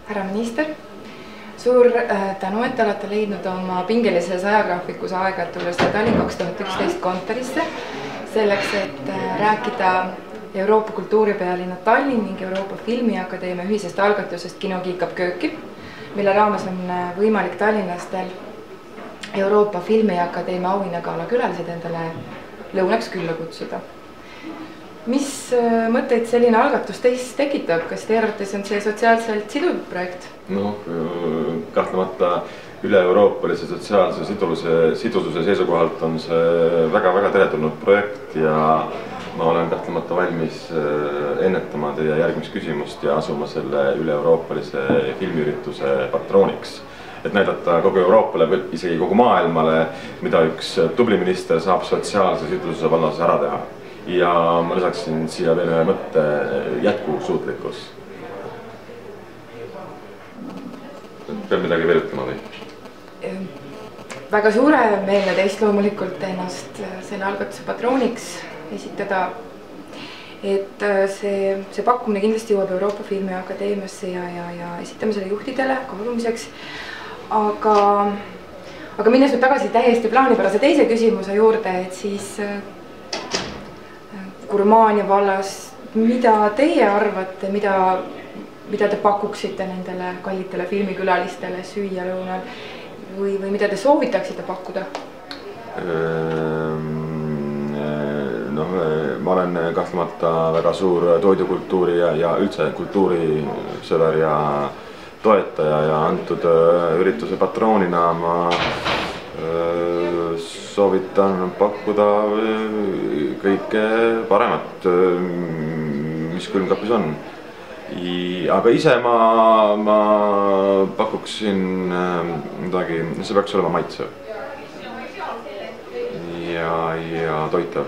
Härra minister, suur tänu, et te olete leidnud oma pingelises ajagraafikus aega, et tulla siia Tallinn 2011 kontorisse selleks, et rääkida Euroopa kultuuripealinna Tallinn ning Euroopa Filmiakadeemia ühisest algatusest Kino kiikab kööki, mille raames on võimalik tallinlastel Euroopa Filmiakadeemia auhinnagala külalised endale lõunaks külla kutsuda. Mis mõtteid selline algatus teist tekitab? Kas teie arvates on see sotsiaalselt siduv projekt? No, kahtlemata üle-euroopalise sotsiaalse sidususe seisukohalt on see väga-väga teretulnud projekt ja ma olen kahtlemata valmis ennetama teie järgmist küsimust ja asuma selle üle-euroopalise filmiürituse patrooniks. Et näidata kogu Euroopale, isegi kogu maailmale, mida üks tubli minister saab sotsiaalse sidususe vallas ära teha. Ja ma lisaksin siia veel ühe mõtte jätkusuutlikkus. Peab midagi veel ütlema või? Väga suure meelne teist loomulikult ennast selle algatuse patrooniks esitada. Et see pakkumine kindlasti jõuab Euroopa Filmiakadeemiasse ja esitame selle juhtidele kaalumiseks. Aga minnes nüüd tagasi täiesti plaanipärase teise küsimuse juurde, et siis Gurmaania vallas, mida teie arvate, mida te pakuksite nendele kallitele filmikülalistele süüa lõunal või mida te soovitaksite pakkuda? Ma olen kahtlemata väga suur toidukultuuri ja üldse kultuurisõber ja toetaja ja antud ürituse patroonina ma soovitan pakkuda kõike paremat, mis külmkapis on. Aga ise ma pakuksin midagi, see peaks olema maitsev ja toitav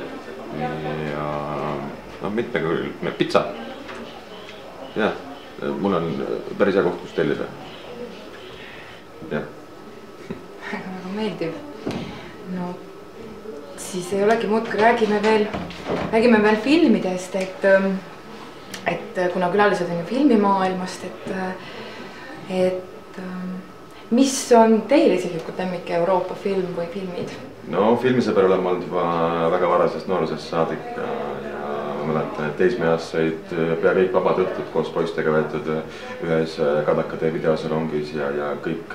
ja mitmekülgne pitsa. Jah, mul on päris hea koht, kus tellida. Jah. Väga meeldiv. No, siis ei olegi muud, kui räägime veel filmidest, et kuna külalised on ju filmimaailmast, et mis on teil isiklikult lemmik Euroopa film või filmid? No, filmisõber olen ma olnud juba väga varasest noorusest saadik ja ma mäletan, et teismeeas said pea kõik vabad õhtud koos poistega võetud ühes Kadaka videosalongis ja kõik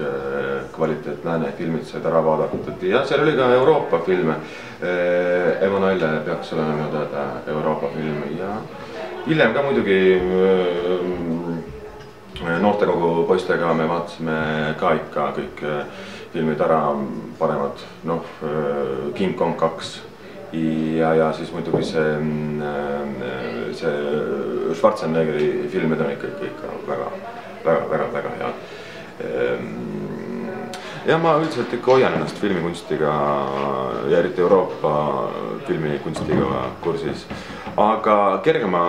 kvaliteet lääne filmid said ära vaadatud ja seal oli ka Euroopa filme. Ema naile peaks olema minu teada Euroopa film ja hiljem ka muidugi noortekogu poistega me vaatasime ka ikka kõik filmid ära paremad, King Kong 2 ja siis muidugi see Schwarzeneggeri filmid on ikka väga head. Ja ma üldiselt ikka hoian ennast filmikunstiga ja eriti Euroopa filmikunstiga kursis. Aga kergema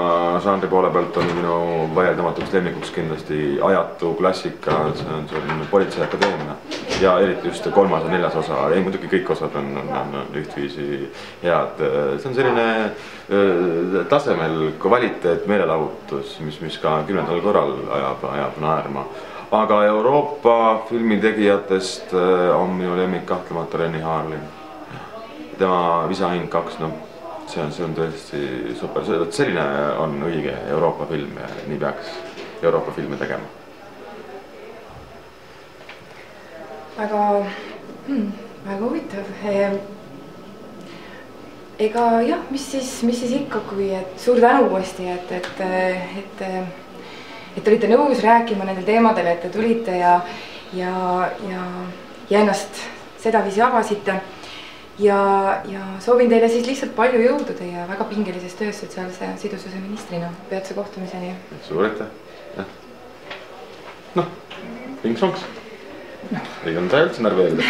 žanri poole pealt on minu vaieldamatuks lemmikuks kindlasti ajatu klassika, see on Politseiakadeemia ja eriti just 3. ja 4. osa, ei muidugi kõik osad on ühtviisi head. See on selline tasemel kvaliteet meelelahutus, mis ka 10. korral ajab naerma. Aga Euroopa filmitegijatest on minu lemmik kahtlemata Renny Harlin. Tema Visahind 2, see on tõesti super. Selline on õige Euroopa film ja nii peaks Euroopa filme tegema. Väga huvitav. Ega jah, mis siis ikka, kui suur tänu uuesti, et olite nõus rääkima nendel teemadel, et te tulite ja ennast sedaviisi avasite. Ja soovin teile siis lihtsalt palju jõudu teie väga pingelises töös sotsiaalse sidususe ministrina. Peatse kohtumiseni. Suur aitäh. Noh, pings-songs. Ei on ta üldse närveerida.